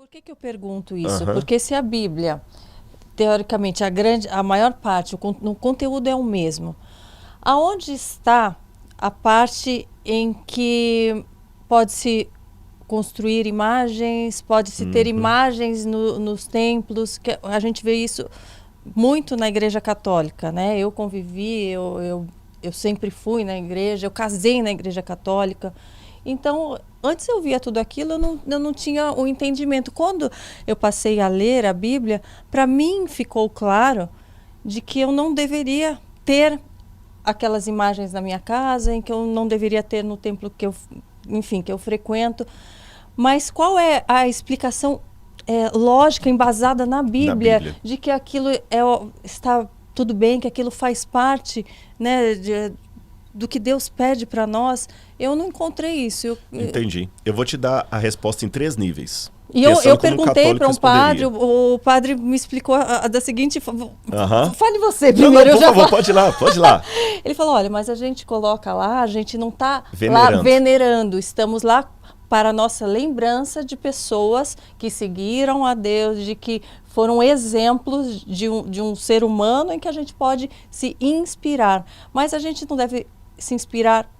Por que eu pergunto isso? Aham. Porque se a Bíblia, teoricamente, a maior parte, o conteúdo é o mesmo, aonde está a parte em que pode-se construir imagens, pode-se ter imagens nos templos, que a gente vê isso muito na Igreja Católica, né? Eu convivi, eu sempre fui na igreja, eu casei na Igreja Católica. Então, antes eu via tudo aquilo, eu não tinha o entendimento. Quando eu passei a ler a Bíblia, para mim ficou claro de que eu não deveria ter aquelas imagens na minha casa, em que eu não deveria ter no templo que eu frequento. Mas qual é a explicação lógica, embasada na Bíblia, de que aquilo está tudo bem, que aquilo faz parte, né, do que Deus pede para nós? Eu não encontrei isso. Entendi. Eu vou te dar a resposta em 3 níveis. E eu perguntei para um padre, o padre me explicou da seguinte... Fale você primeiro. Não, por favor, pode ir lá. Ele falou, olha, mas a gente coloca lá, a gente não está lá venerando, estamos lá para a nossa lembrança de pessoas que seguiram a Deus, de que foram exemplos de um ser humano em que a gente pode se inspirar. Mas a gente não deve se inspirar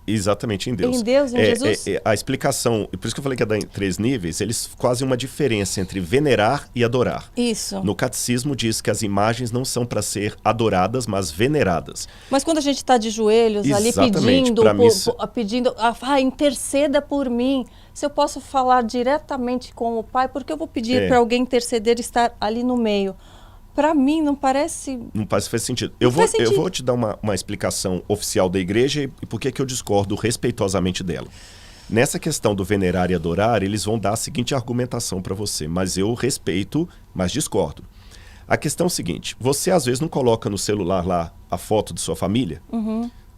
exatamente em Deus. Em Deus, em Jesus? A explicação, por isso que eu falei que é em 3 níveis, eles fazem uma diferença entre venerar e adorar. Isso. No catecismo diz que as imagens não são para ser adoradas, mas veneradas. Mas quando a gente está de joelhos ali pedindo, interceda por mim, se eu posso falar diretamente com o Pai, porque eu vou pedir para alguém interceder e estar ali no meio? Para mim, não parece... Não faz sentido. Eu vou te dar uma explicação oficial da igreja e por que eu discordo respeitosamente dela. Nessa questão do venerar e adorar, eles vão dar a seguinte argumentação para você, mas eu respeito, mas discordo. A questão é o seguinte, você às vezes não coloca no celular lá a foto de sua família?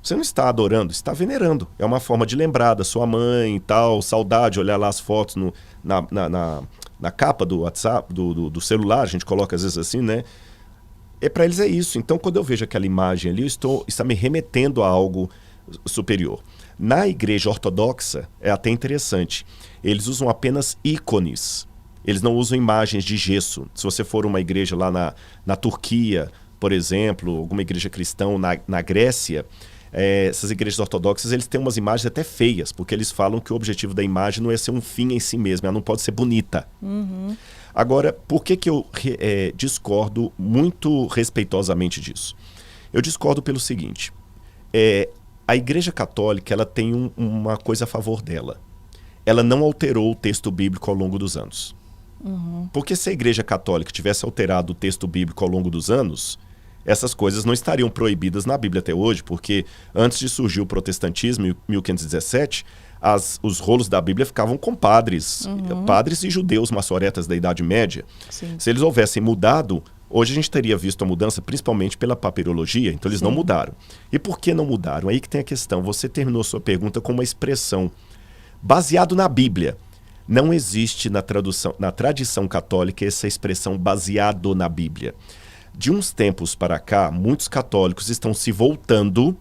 Você não está adorando, está venerando. É uma forma de lembrar da sua mãe e tal, saudade, olhar lá as fotos na capa do WhatsApp, do celular, a gente coloca às vezes assim, né? Para eles é isso. Então, quando eu vejo aquela imagem ali, está me remetendo a algo superior. Na igreja ortodoxa, é até interessante. Eles usam apenas ícones. Eles não usam imagens de gesso. Se você for uma igreja lá na Turquia, por exemplo, alguma igreja cristã na Grécia, essas igrejas ortodoxas, eles têm umas imagens até feias, porque eles falam que o objetivo da imagem não é ser um fim em si mesmo, ela não pode ser bonita. Agora, por que eu discordo muito respeitosamente disso? Eu discordo pelo seguinte, a Igreja Católica ela tem uma coisa a favor dela. Ela não alterou o texto bíblico ao longo dos anos. Porque se a Igreja Católica tivesse alterado o texto bíblico ao longo dos anos, essas coisas não estariam proibidas na Bíblia até hoje, porque antes de surgir o protestantismo, em 1517, os rolos da Bíblia ficavam com padres e judeus maçoretas da Idade Média. Sim. Se eles houvessem mudado, hoje a gente teria visto a mudança principalmente pela papirologia, então eles não mudaram. E por que não mudaram? Aí que tem a questão. Você terminou sua pergunta com uma expressão baseado na Bíblia. Não existe na tradição católica essa expressão baseado na Bíblia. De uns tempos para cá, muitos católicos estão se voltando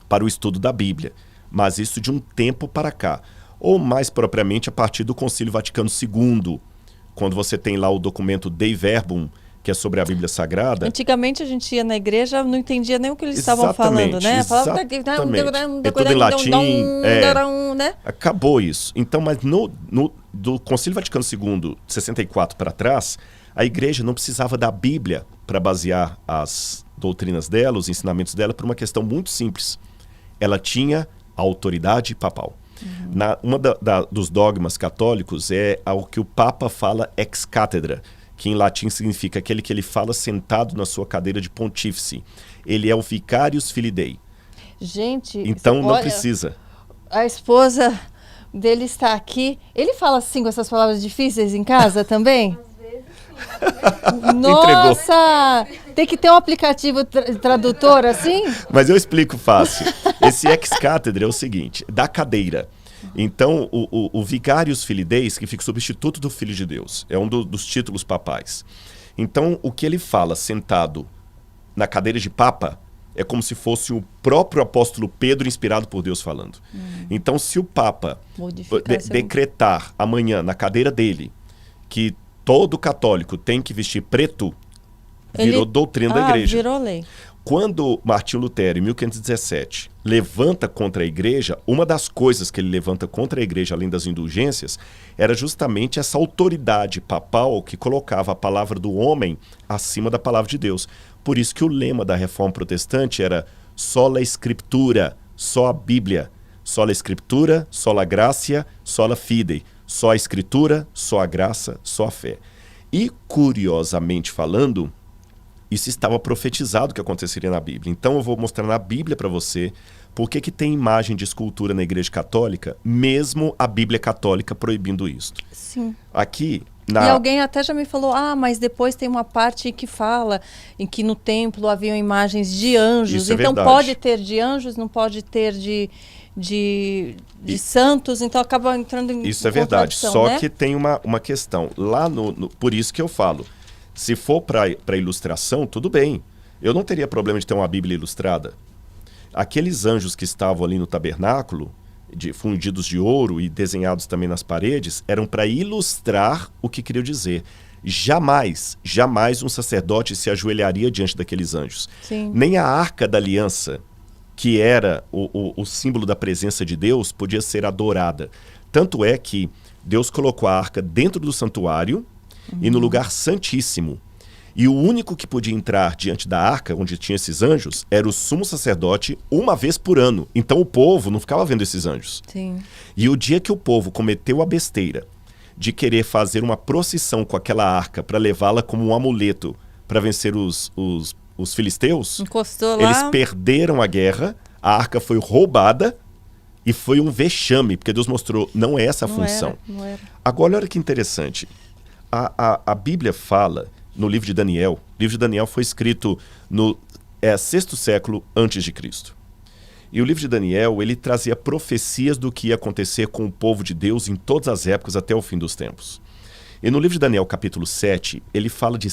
para o estudo da Bíblia, mas isso de um tempo para cá, ou mais propriamente a partir do Concílio Vaticano II, quando você tem lá o documento Dei Verbum, que é sobre a Bíblia Sagrada. Antigamente a gente ia na igreja, não entendia nem o que eles estavam falando, né? Exatamente. É tudo em latim, né? Acabou isso. Então, mas do Concílio Vaticano II, de 64 para trás, a igreja não precisava da Bíblia para basear as doutrinas dela, os ensinamentos dela, por uma questão muito simples. Ela tinha a autoridade papal. Uma dos dogmas católicos é o que o Papa fala ex cátedra, que em latim significa aquele que ele fala sentado na sua cadeira de pontífice. Ele é o vicarius filii Dei. Gente, então não precisa. A esposa dele está aqui. Ele fala assim com essas palavras difíceis em casa também? Nossa! Tem que ter um aplicativo tradutor assim? Mas eu explico fácil. Esse ex cátedra é o seguinte, da cadeira. Então, o vicarius filii Dei significa substituto do Filho de Deus. É um dos títulos papais. Então, o que ele fala sentado na cadeira de papa é como se fosse o próprio apóstolo Pedro inspirado por Deus falando. Então, se o papa decretar amanhã na cadeira dele que todo católico tem que vestir preto, virou doutrina da igreja. Virou lei. Quando Martinho Lutero, em 1517, levanta contra a igreja, uma das coisas que ele levanta contra a igreja, além das indulgências, era justamente essa autoridade papal que colocava a palavra do homem acima da palavra de Deus. Por isso que o lema da Reforma Protestante era sola Scriptura, só a Bíblia. Sola Scriptura, sola Gratia, sola Fidei. Só a Escritura, só a graça, só a fé. E, curiosamente falando, isso estava profetizado que aconteceria na Bíblia. Então eu vou mostrar na Bíblia para você por que tem imagem de escultura na Igreja Católica, mesmo a Bíblia Católica proibindo isso. Sim. Aqui, E alguém até já me falou, mas depois tem uma parte que fala em que no templo haviam imagens de anjos. Isso é então verdade. pode ter de anjos, não pode ter de santos, então acaba entrando em Isso é verdade, só né? que tem uma questão. Lá por isso que eu falo, se for para ilustração, tudo bem. Eu não teria problema de ter uma Bíblia ilustrada. Aqueles anjos que estavam ali no tabernáculo, fundidos de ouro e desenhados também nas paredes, eram para ilustrar o que queria dizer. Jamais um sacerdote se ajoelharia diante daqueles anjos. Sim. Nem a Arca da Aliança, que era o símbolo da presença de Deus, podia ser adorada. Tanto é que Deus colocou a arca dentro do santuário e no lugar santíssimo. E o único que podia entrar diante da arca, onde tinha esses anjos, era o sumo sacerdote uma vez por ano. Então o povo não ficava vendo esses anjos. Sim. E o dia que o povo cometeu a besteira de querer fazer uma procissão com aquela arca para levá-la como um amuleto para vencer os filisteus, encostou lá. Eles perderam a guerra, a arca foi roubada e foi um vexame, porque Deus mostrou, não é essa a função. Não era. Agora, olha que interessante. A Bíblia fala no livro de Daniel. O livro de Daniel foi escrito no 6º século antes de Cristo. E o livro de Daniel, ele trazia profecias do que ia acontecer com o povo de Deus em todas as épocas até o fim dos tempos. E no livro de Daniel, capítulo 7, ele fala de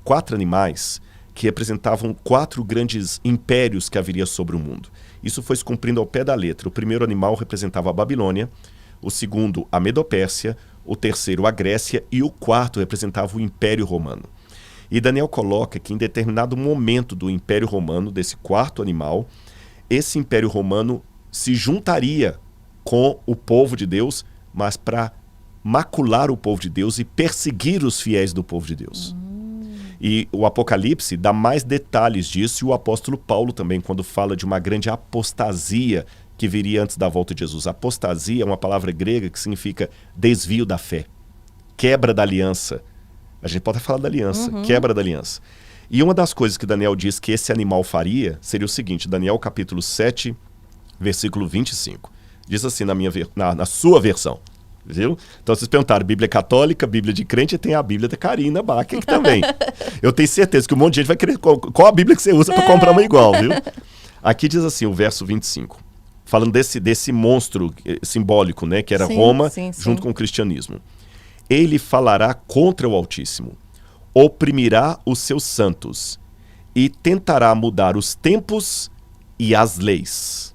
4 animais que representavam 4 grandes impérios que haveria sobre o mundo. Isso foi se cumprindo ao pé da letra. O primeiro animal representava a Babilônia, o segundo a Medopérsia, o terceiro a Grécia e o quarto representava o Império Romano. E Daniel coloca que em determinado momento do Império Romano, desse quarto animal, esse Império Romano se juntaria com o povo de Deus, mas para macular o povo de Deus e perseguir os fiéis do povo de Deus. E o Apocalipse dá mais detalhes disso, e o apóstolo Paulo também, quando fala de uma grande apostasia que viria antes da volta de Jesus. Apostasia é uma palavra grega que significa desvio da fé, quebra da aliança. A gente pode falar da aliança, quebra da aliança. E uma das coisas que Daniel diz que esse animal faria seria o seguinte, Daniel capítulo 7, versículo 25. Diz assim na sua versão. Viu? Então vocês perguntaram, Bíblia católica, Bíblia de crente, e tem a Bíblia da Karina Bach aqui também. Eu tenho certeza que um monte de gente vai querer qual a Bíblia que você usa para comprar uma igual, viu? Aqui diz assim, o verso 25, falando desse monstro simbólico, né, que era Roma, junto com o cristianismo. Ele falará contra o Altíssimo, oprimirá os seus santos e tentará mudar os tempos e as leis.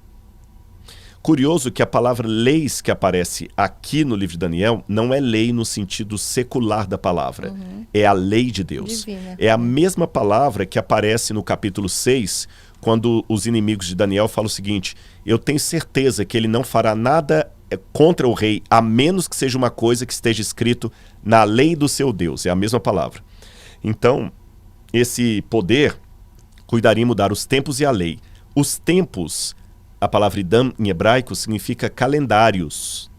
Curioso que a palavra leis que aparece aqui no livro de Daniel não é lei no sentido secular da palavra. É a lei de Deus. Divina. É a mesma palavra que aparece no capítulo 6, quando os inimigos de Daniel falam o seguinte, eu tenho certeza que ele não fará nada contra o rei, a menos que seja uma coisa que esteja escrito na lei do seu Deus. É a mesma palavra. Então, esse poder cuidaria em mudar os tempos e a lei. Os tempos, a palavra idam em hebraico significa calendários.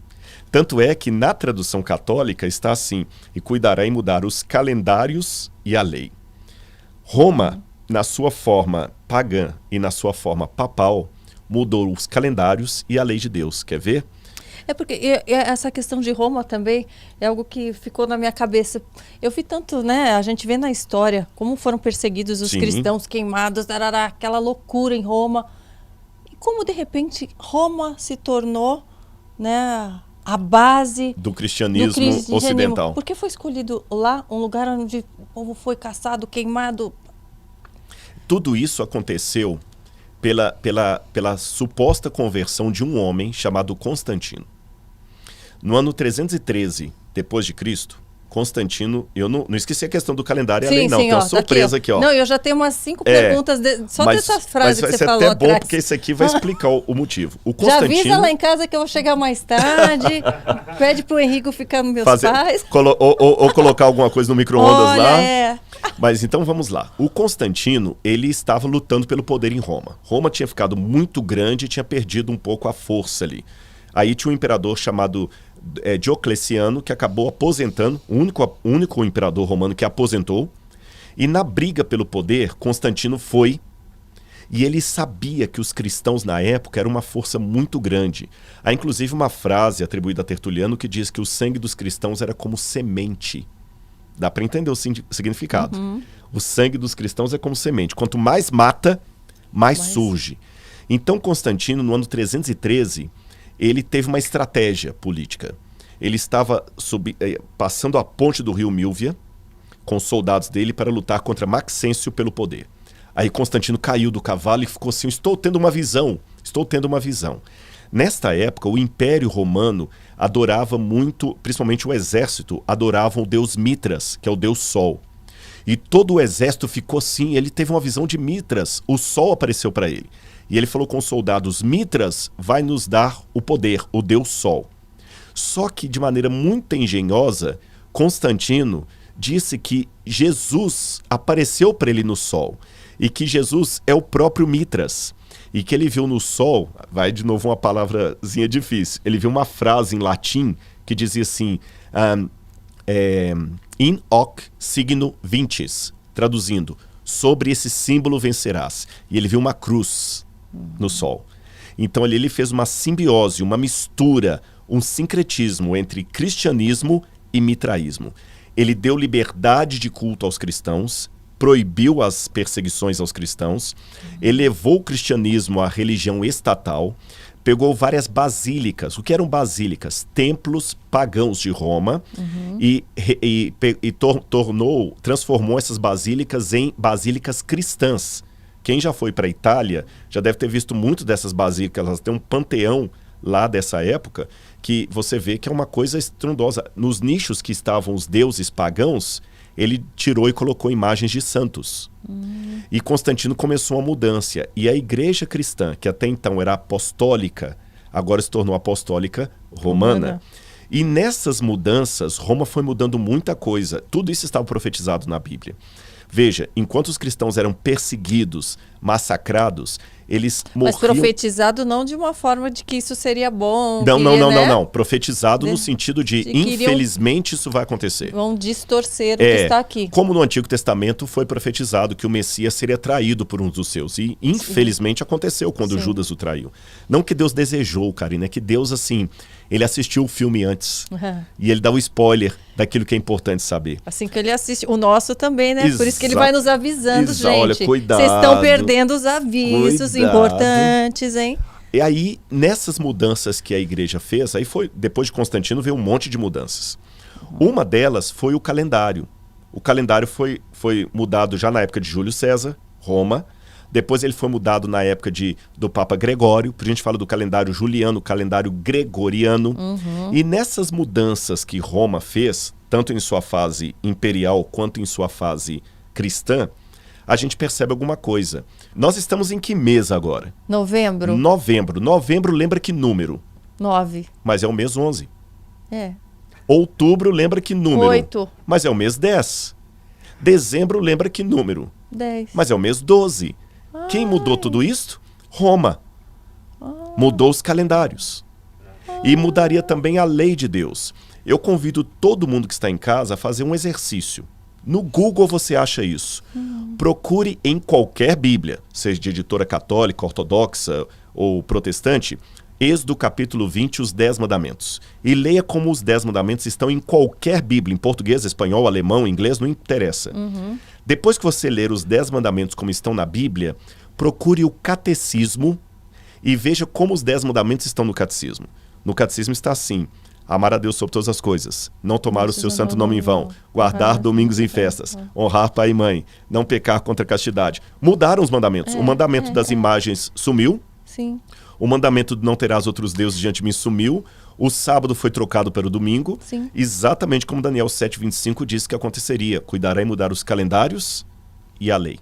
Tanto é que na tradução católica está assim, e cuidará em mudar os calendários e a lei. Roma, na sua forma pagã e na sua forma papal, mudou os calendários e a lei de Deus. Quer ver? É porque essa questão de Roma também é algo que ficou na minha cabeça. Eu vi tanto, né? A gente vê na história como foram perseguidos os cristãos, queimados, tarará, aquela loucura em Roma. E como, de repente, Roma se tornou, né, a base do cristianismo ocidental. Por que foi escolhido lá um lugar onde o povo foi caçado, queimado? Tudo isso aconteceu pela suposta conversão de um homem chamado Constantino. No ano 313 depois de Cristo, Constantino, eu não esqueci a questão do calendário e sim, a lei, não. Sim, tem uma surpresa aqui, ó. Não, eu já tenho umas 5 perguntas só dessa frase que você falou. Mas vai ser até bom, atrás. porque esse aqui vai explicar o motivo. O Constantino... Já avisa lá em casa que eu vou chegar mais tarde, pede pro Henrico ficar nos meus pais. Ou colocar alguma coisa no micro-ondas lá. É. Mas então vamos lá. O Constantino, ele estava lutando pelo poder em Roma. Roma tinha ficado muito grande e tinha perdido um pouco a força ali. Aí tinha um imperador chamado Diocleciano, que acabou aposentando, o único imperador romano que aposentou. E na briga pelo poder, Constantino foi, e ele sabia que os cristãos na época eram uma força muito grande. Há inclusive uma frase atribuída a Tertuliano que diz que o sangue dos cristãos era como semente. Dá para entender o significado. Uhum. O sangue dos cristãos é como semente. Quanto mais mata, mais surge. Então Constantino, no ano 313... ele teve uma estratégia política. Ele estava passando a ponte do rio Milvia com os soldados dele para lutar contra Maxêncio pelo poder. Aí Constantino caiu do cavalo e ficou assim, estou tendo uma visão. Nesta época, o Império Romano adorava muito, principalmente o exército, adoravam o deus Mitras, que é o deus Sol. E todo o exército ficou assim, ele teve uma visão de Mitras, o Sol apareceu para ele. E ele falou com os soldados, Mitras vai nos dar o poder, o Deus Sol. Só que, de maneira muito engenhosa, Constantino disse que Jesus apareceu para ele no Sol. E que Jesus é o próprio Mitras. E que ele viu no Sol, vai de novo uma palavrazinha difícil, ele viu uma frase em latim que dizia assim, in hoc signo vinces, traduzindo, sobre esse símbolo vencerás. E ele viu uma cruz no Sol. Então ele fez uma simbiose, uma mistura, um sincretismo entre cristianismo e mitraísmo. Ele deu liberdade de culto aos cristãos, proibiu as perseguições aos cristãos, elevou o cristianismo à religião estatal, pegou várias basílicas. O que eram basílicas? Templos pagãos de Roma, e transformou essas basílicas em basílicas cristãs. Quem já foi para a Itália já deve ter visto muito dessas basílicas. Elas têm um panteão lá dessa época que você vê que é uma coisa estrondosa. Nos nichos que estavam os deuses pagãos, ele tirou e colocou imagens de santos. E Constantino começou uma mudança. E a igreja cristã, que até então era apostólica, agora se tornou apostólica romana. E nessas mudanças, Roma foi mudando muita coisa. Tudo isso estava profetizado na Bíblia. Veja, enquanto os cristãos eram perseguidos, massacrados, eles morriam... Mas profetizado não de uma forma de que isso seria bom. Não. Profetizado no sentido de infelizmente isso vai acontecer. Vão distorcer o que está aqui. Como no Antigo Testamento foi profetizado que o Messias seria traído por um dos seus. E infelizmente aconteceu quando Judas o traiu. Não que Deus desejou, Karina, é que Deus, assim, ele assistiu o filme antes. E ele dá o spoiler daquilo que é importante saber. Assim que ele assiste. O nosso também, né? Por isso que ele vai nos avisando, gente. Olha, cuidado. Vocês estão perdendo os avisos importantes, hein? E aí, nessas mudanças que a igreja fez, aí foi, depois de Constantino veio um monte de mudanças. Uma delas foi o calendário. O calendário foi mudado já na época de Júlio César, Roma. Depois ele foi mudado na época do Papa Gregório. A gente fala do calendário juliano, calendário gregoriano. E nessas mudanças que Roma fez, tanto em sua fase imperial quanto em sua fase cristã, a gente percebe alguma coisa. Nós estamos em que mês agora? Novembro. Novembro lembra que número? 9. Mas é o mês 11. É. Outubro lembra que número? 8. Mas é o mês 10. Dezembro lembra que número? 10. Mas é o mês 12. Quem mudou tudo isso? Roma. Mudou os calendários. E mudaria também a lei de Deus. Eu convido todo mundo que está em casa a fazer um exercício. No Google você acha isso. Procure em qualquer Bíblia, seja de editora católica, ortodoxa ou protestante, Êxodo capítulo 20, os 10 mandamentos. E leia como os 10 mandamentos estão em qualquer Bíblia, em português, espanhol, alemão, inglês, não interessa. Depois que você ler os 10 mandamentos como estão na Bíblia, procure o catecismo e veja como os 10 mandamentos estão no catecismo. No catecismo está assim: amar a Deus sobre todas as coisas, não tomar o seu santo nome em vão, guardar domingos e festas, honrar pai e mãe, não pecar contra a castidade. Mudaram os mandamentos. O mandamento das imagens sumiu. Sim. O mandamento de não terás outros deuses diante de mim sumiu. O sábado foi trocado pelo domingo, Sim. exatamente como Daniel 7:25 disse que aconteceria. Cuidará em mudar os calendários e a lei.